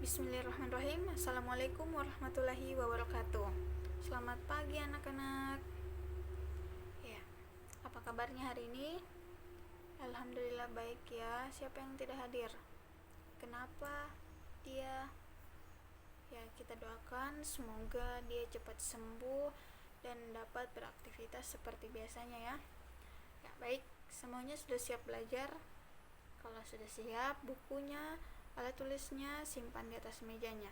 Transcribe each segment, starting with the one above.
Bismillahirrahmanirrahim. Assalamualaikum warahmatullahi wabarakatuh. Selamat pagi anak-anak. Ya, apa kabarnya hari ini? Alhamdulillah baik ya. Siapa yang tidak hadir? Kenapa dia? Ya, kita doakan semoga dia cepat sembuh dan dapat beraktivitas seperti biasanya ya. Ya, baik. Semuanya sudah siap belajar? Kalau sudah siap, bukunya, alat tulisnya simpan di atas mejanya.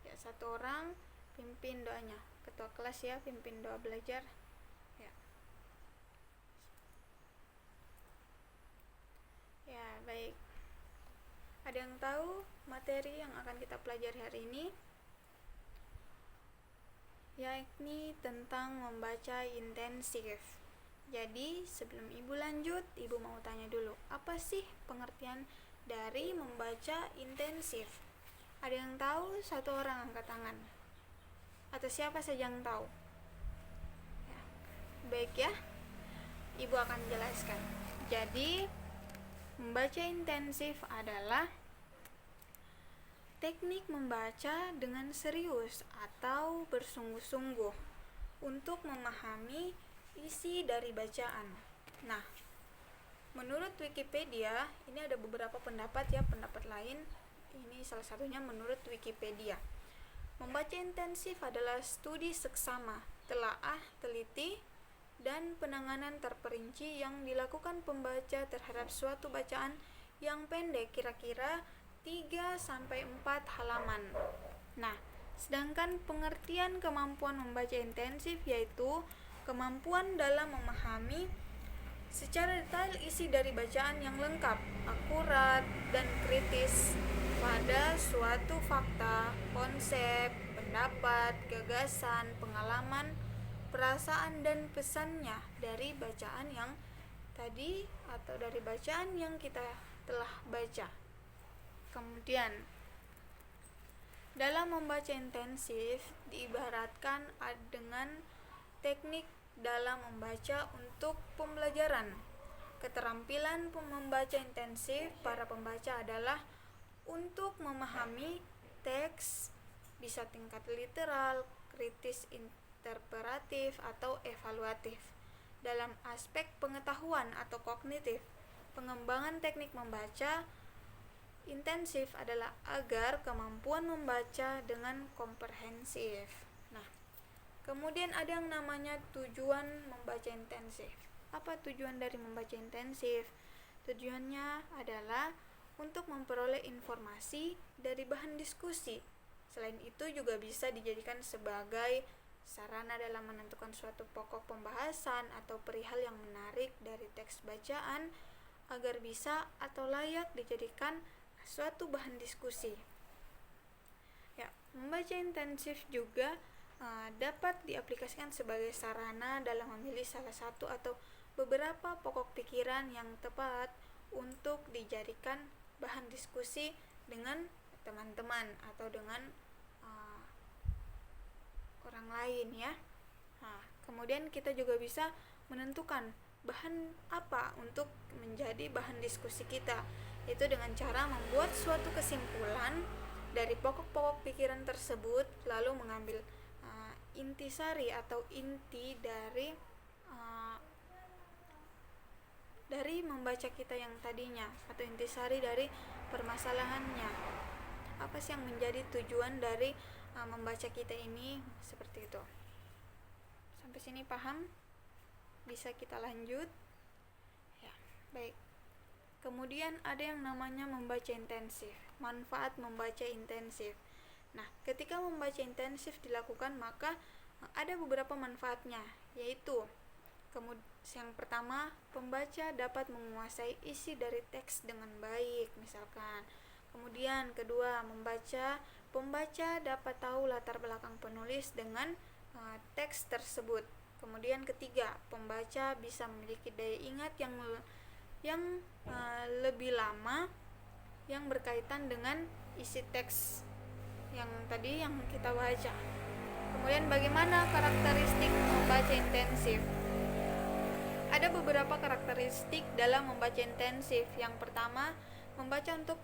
Ya, satu orang pimpin doanya. Ketua kelas ya, pimpin doa belajar. Ya. Ya, baik. Ada yang tahu materi yang akan kita pelajari hari ini? Yakni tentang membaca intensif. Jadi, sebelum Ibu lanjut, Ibu mau tanya dulu, apa sih pengertian dari membaca intensif? Ada yang tahu? Satu orang angkat tangan. Atau siapa saja yang tahu? Ya. Baik ya, Ibu akan jelaskan. Jadi, membaca intensif adalah teknik membaca dengan serius atau bersungguh-sungguh untuk memahami isi dari bacaan. Nah, menurut Wikipedia, ini ada beberapa pendapat ya, pendapat lain. Ini salah satunya menurut Wikipedia. Membaca intensif adalah studi seksama, telaah, teliti, dan penanganan terperinci yang dilakukan pembaca terhadap suatu bacaan yang pendek, kira-kira 3-4 halaman. Nah, sedangkan pengertian kemampuan membaca intensif yaitu kemampuan dalam memahami secara detail isi dari bacaan yang lengkap, akurat, dan kritis pada suatu fakta, konsep, pendapat, gagasan, pengalaman, perasaan, dan pesannya dari bacaan yang tadi atau dari bacaan yang kita telah baca. Kemudian, dalam membaca intensif diibaratkan dengan teknik dalam membaca untuk pembelajaran. Keterampilan membaca intensif para pembaca adalah untuk memahami teks, bisa tingkat literal, kritis, interpretatif, atau evaluatif. Dalam aspek pengetahuan atau kognitif, pengembangan teknik membaca intensif adalah agar kemampuan membaca dengan komprehensif. Nah, kemudian ada yang namanya tujuan membaca intensif. Apa tujuan dari membaca intensif? Tujuannya adalah untuk memperoleh informasi dari bahan diskusi. Selain itu juga bisa dijadikan sebagai sarana dalam menentukan suatu pokok pembahasan atau perihal yang menarik dari teks bacaan agar bisa atau layak dijadikan suatu bahan diskusi. Ya, membaca intensif juga dapat diaplikasikan sebagai sarana dalam memilih salah satu atau beberapa pokok pikiran yang tepat untuk dijadikan bahan diskusi dengan teman-teman atau dengan orang lain ya. Nah, kemudian kita juga bisa menentukan bahan apa untuk menjadi bahan diskusi kita, yaitu dengan cara membuat suatu kesimpulan dari pokok-pokok pikiran tersebut, lalu mengambil intisari atau inti dari membaca kita yang tadinya, atau intisari dari permasalahannya. Apa sih yang menjadi tujuan dari membaca kita ini, seperti itu. Sampai sini paham? Bisa kita lanjut? Ya, baik. Kemudian ada yang namanya membaca intensif. Manfaat membaca intensif. Nah, ketika membaca intensif dilakukan, maka ada beberapa manfaatnya, yaitu yang pertama, pembaca dapat menguasai isi dari teks dengan baik, misalkan. Kemudian kedua, pembaca dapat tahu latar belakang penulis dengan teks tersebut. Kemudian ketiga, pembaca bisa memiliki daya ingat yang lebih lama yang berkaitan dengan isi teks yang tadi yang kita baca. Kemudian bagaimana karakteristik membaca intensif? Ada beberapa karakteristik dalam membaca intensif. Yang pertama, membaca untuk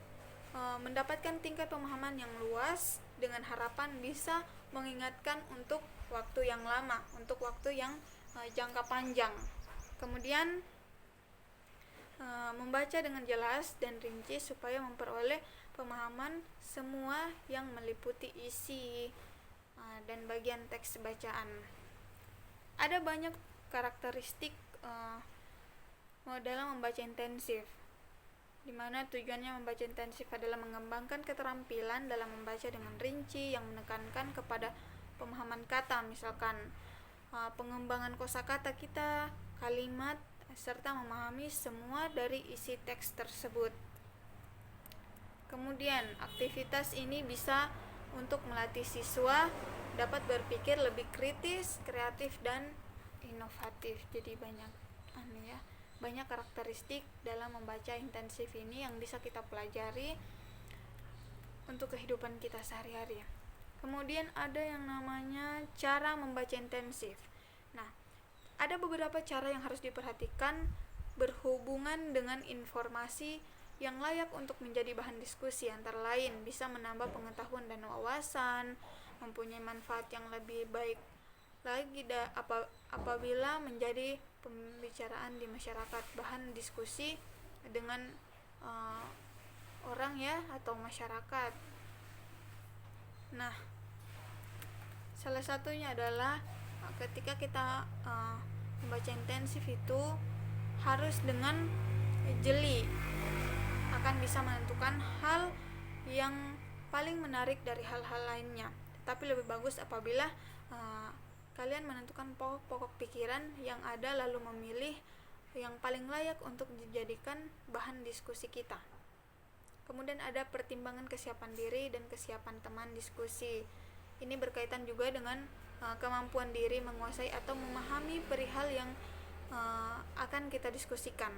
mendapatkan tingkat pemahaman yang luas dengan harapan bisa mengingatkan untuk waktu yang lama, untuk waktu yang jangka panjang. Kemudian membaca dengan jelas dan rinci supaya memperoleh pemahaman semua yang meliputi isi dan bagian teks bacaan. Ada banyak karakteristik dalam membaca intensif, di mana tujuannya membaca intensif adalah mengembangkan keterampilan dalam membaca dengan rinci yang menekankan kepada pemahaman kata, misalkan pengembangan kosakata kita, kalimat, serta memahami semua dari isi teks tersebut. Kemudian, aktivitas ini bisa untuk melatih siswa dapat berpikir lebih kritis, kreatif, dan inovatif. Jadi banyak karakteristik dalam membaca intensif ini yang bisa kita pelajari untuk kehidupan kita sehari-hari. Kemudian ada yang namanya cara membaca intensif. Nah, ada beberapa cara yang harus diperhatikan berhubungan dengan informasi yang layak untuk menjadi bahan diskusi, antara lain bisa menambah pengetahuan dan wawasan, mempunyai manfaat yang lebih baik lagi apabila menjadi pembicaraan di masyarakat, bahan diskusi dengan orang ya atau masyarakat. Nah, salah satunya adalah ketika kita membaca intensif itu harus dengan jeli, akan bisa menentukan hal yang paling menarik dari hal-hal lainnya. Tapi lebih bagus apabila kalian menentukan pokok-pokok pikiran yang ada lalu memilih yang paling layak untuk dijadikan bahan diskusi kita. Kemudian ada pertimbangan kesiapan diri dan kesiapan teman diskusi. Ini berkaitan juga dengan kemampuan diri menguasai atau memahami perihal yang akan kita diskusikan.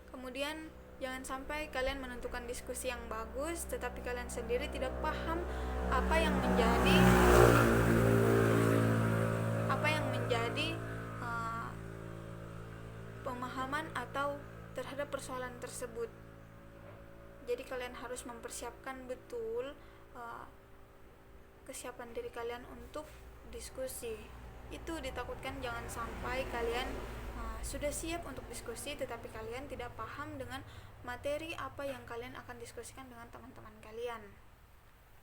Kemudian jangan sampai kalian menentukan diskusi yang bagus tetapi kalian sendiri tidak paham apa yang menjadi pemahaman atau terhadap persoalan tersebut. Jadi kalian harus mempersiapkan betul kesiapan diri kalian untuk diskusi. Itu ditakutkan jangan sampai kalian sudah siap untuk diskusi tetapi kalian tidak paham dengan materi apa yang kalian akan diskusikan dengan teman-teman kalian.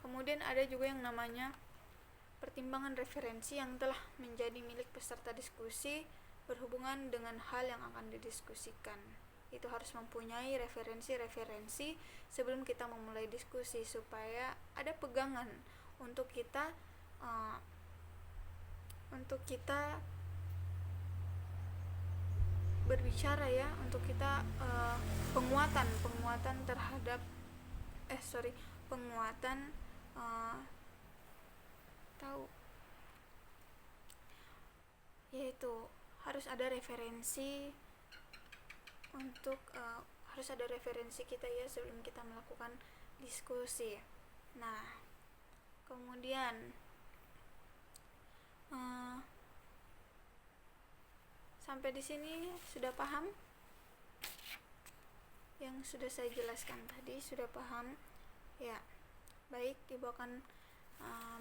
Kemudian ada juga yang namanya pertimbangan referensi yang telah menjadi milik peserta diskusi berhubungan dengan hal yang akan didiskusikan. Itu harus mempunyai referensi-referensi sebelum kita memulai diskusi supaya ada pegangan untuk kita berbicara ya, untuk kita penguatan terhadap yaitu harus ada referensi kita ya sebelum kita melakukan diskusi. Nah, kemudian sampai di sini sudah paham yang sudah saya jelaskan tadi? Sudah paham ya? Baik, Ibu akan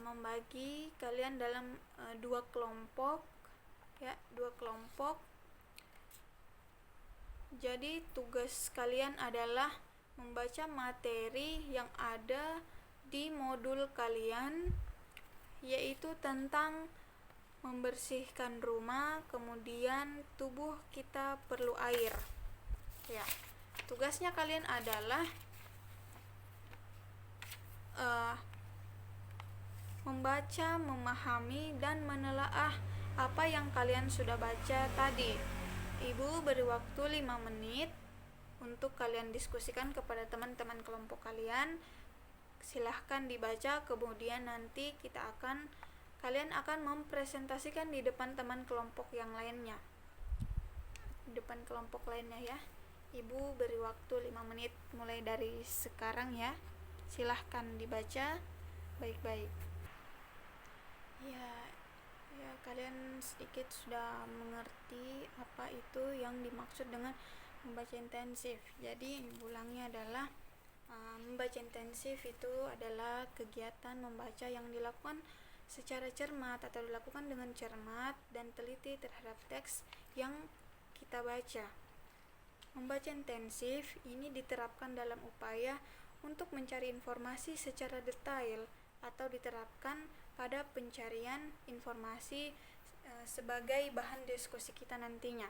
membagi kalian dalam dua kelompok. Jadi tugas kalian adalah membaca materi yang ada di modul kalian, yaitu tentang membersihkan rumah, kemudian tubuh kita perlu air. Ya, tugasnya kalian adalah membaca, memahami, dan menelaah apa yang kalian sudah baca tadi. Ibu beri waktu 5 menit untuk kalian diskusikan kepada teman-teman kelompok kalian. Silahkan dibaca, kemudian nanti kalian akan mempresentasikan di depan teman kelompok yang lainnya. Di depan kelompok lainnya ya. Ibu beri waktu 5 menit mulai dari sekarang ya. Silahkan dibaca baik-baik. Ya, kalian sedikit sudah mengerti apa itu yang dimaksud dengan membaca intensif. Jadi ulangnya adalah Membaca intensif itu adalah kegiatan membaca yang dilakukan secara cermat atau dilakukan dengan cermat dan teliti terhadap teks yang kita baca. Membaca intensif ini diterapkan dalam upaya untuk mencari informasi secara detail atau diterapkan pada pencarian informasi sebagai bahan diskusi kita nantinya.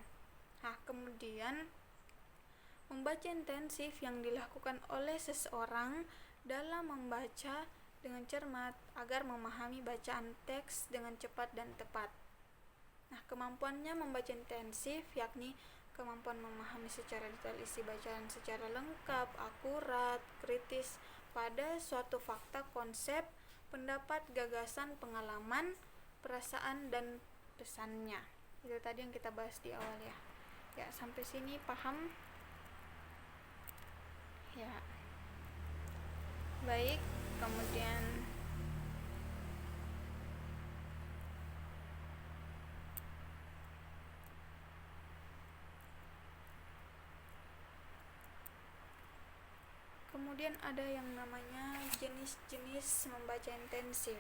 Kemudian membaca intensif yang dilakukan oleh seseorang dalam membaca dengan cermat agar memahami bacaan teks dengan cepat dan tepat. Kemampuannya membaca intensif yakni kemampuan memahami secara detail isi bacaan secara lengkap, akurat, kritis pada suatu fakta, konsep, pendapat, gagasan, pengalaman, perasaan, dan pesannya. Itu tadi yang kita bahas di awal ya. Sampai sini paham? Ya. Baik, kemudian ada yang namanya jenis-jenis membaca intensif.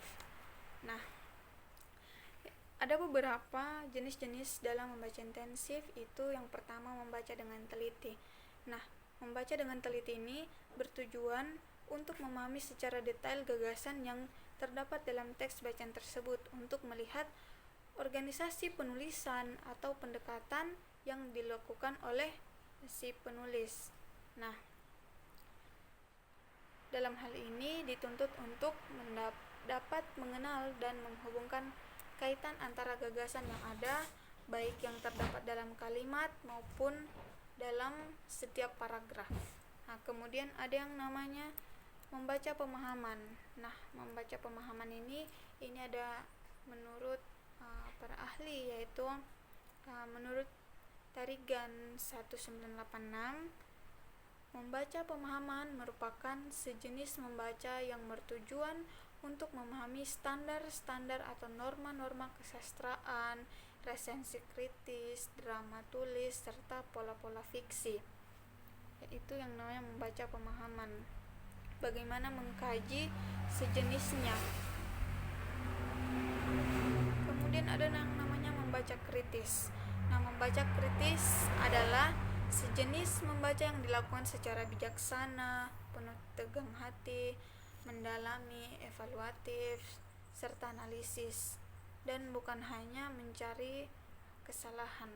Ada beberapa jenis-jenis dalam membaca intensif. Itu yang pertama, membaca dengan teliti. Membaca dengan teliti ini bertujuan untuk memahami secara detail gagasan yang terdapat dalam teks bacaan tersebut untuk melihat organisasi penulisan atau pendekatan yang dilakukan oleh si penulis. Dalam hal ini dituntut untuk dapat mengenal dan menghubungkan kaitan antara gagasan yang ada, baik yang terdapat dalam kalimat maupun dalam setiap paragraf. Kemudian ada yang namanya membaca pemahaman. Membaca pemahaman ini ada menurut para ahli, yaitu menurut Tarigan 1986, membaca pemahaman merupakan sejenis membaca yang bertujuan untuk memahami standar-standar atau norma-norma kesastraan, resensi kritis, drama tulis, serta pola-pola fiksi. Itu yang namanya membaca pemahaman. Bagaimana mengkaji sejenisnya. Kemudian ada yang namanya membaca kritis. Membaca kritis adalah sejenis membaca yang dilakukan secara bijaksana, penuh tegang hati, mendalami, evaluatif, serta analisis, dan bukan hanya mencari kesalahan.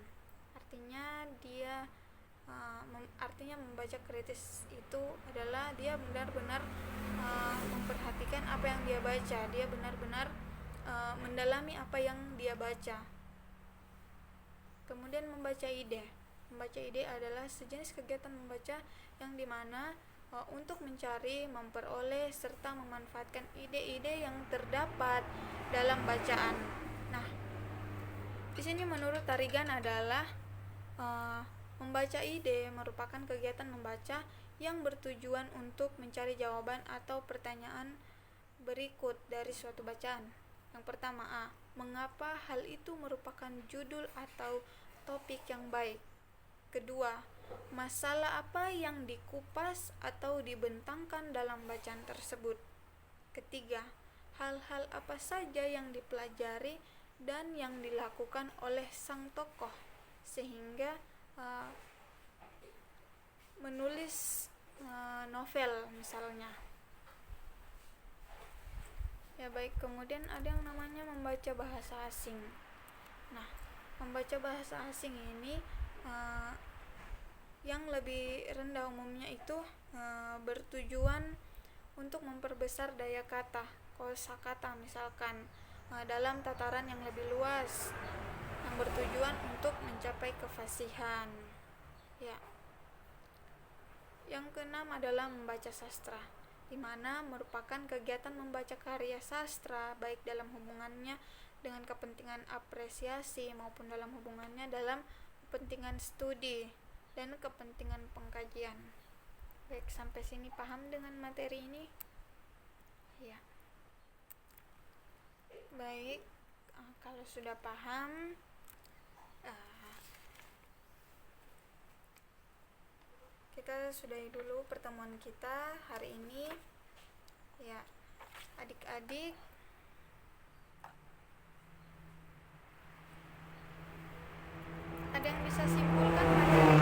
Artinya membaca kritis itu adalah dia benar-benar memperhatikan apa yang dia baca, dia benar-benar mendalami apa yang dia baca. Kemudian membaca ide. Membaca ide adalah sejenis kegiatan membaca yang dimana untuk mencari, memperoleh, serta memanfaatkan ide-ide yang terdapat dalam bacaan. Di sini menurut Tarigan adalah membaca ide merupakan kegiatan membaca yang bertujuan untuk mencari jawaban atau pertanyaan berikut dari suatu bacaan. Yang pertama, mengapa hal itu merupakan judul atau topik yang baik? Kedua, masalah apa yang dikupas atau dibentangkan dalam bacaan tersebut? Ketiga, hal-hal apa saja yang dipelajari dan yang dilakukan oleh sang tokoh sehingga menulis novel misalnya. Baik, kemudian ada yang namanya membaca bahasa asing. Membaca bahasa asing ini yang lebih rendah umumnya itu bertujuan untuk memperbesar daya kata, kosakata misalkan, dalam tataran yang lebih luas, yang bertujuan untuk mencapai kefasihan. Yang keenam adalah membaca sastra, di mana merupakan kegiatan membaca karya sastra baik dalam hubungannya dengan kepentingan apresiasi maupun dalam hubungannya dalam kepentingan studi dan kepentingan pengkajian. Baik, sampai sini paham dengan materi ini? Baik, kalau sudah paham, kita sudahi dulu pertemuan kita hari ini. Ya, adik-adik, ada yang bisa simpulkan materi?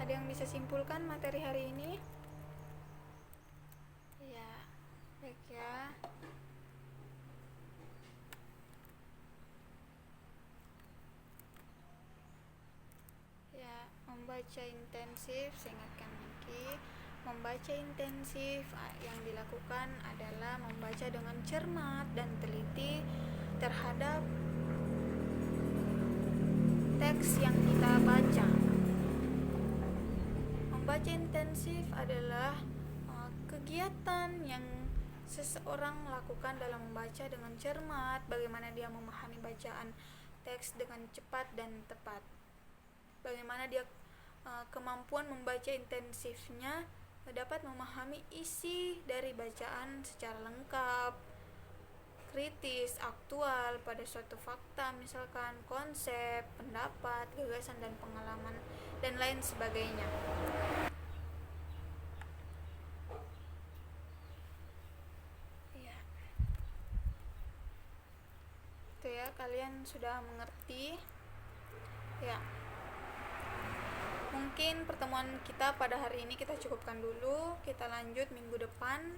Ada yang bisa simpulkan materi hari ini? Ya, baik ya. Membaca intensif, saya ingatkan lagi, membaca intensif yang dilakukan adalah membaca dengan cermat dan teliti terhadap teks yang kita baca. Membaca intensif adalah kegiatan yang seseorang lakukan dalam membaca dengan cermat, bagaimana dia memahami bacaan teks dengan cepat dan tepat, bagaimana dia kemampuan membaca intensifnya dapat memahami isi dari bacaan secara lengkap, kritis, aktual pada suatu fakta, misalkan konsep, pendapat, gagasan dan pengalaman dan lain sebagainya. Ya. Itu ya, kalian sudah mengerti. Ya. Mungkin pertemuan kita pada hari ini kita cukupkan dulu. Kita lanjut minggu depan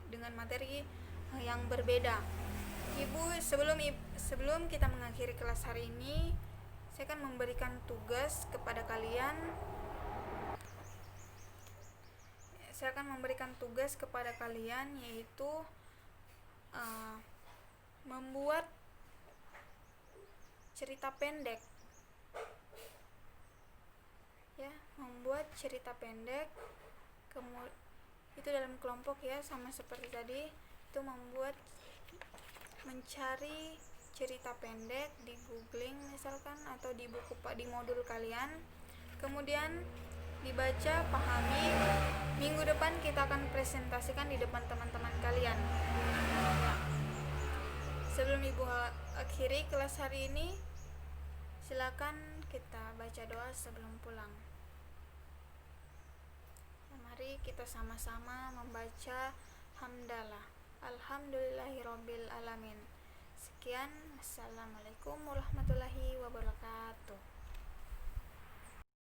dengan materi yang berbeda. Ibu, sebelum kita mengakhiri kelas hari ini, saya akan memberikan tugas kepada kalian. Yaitu membuat cerita pendek. Ya, membuat cerita pendek, itu dalam kelompok ya, sama seperti tadi, itu mencari cerita pendek di googling misalkan, atau di buku di modul kalian, kemudian dibaca, pahami. Minggu depan kita akan presentasikan di depan teman-teman kalian. Ya. Sebelum ibu akhiri kelas hari ini, silakan kita baca doa sebelum pulang. Mari kita sama-sama membaca hamdalah. Alhamdulillahirabbil alamin. Sekian, assalamualaikum warahmatullahi wabarakatuh.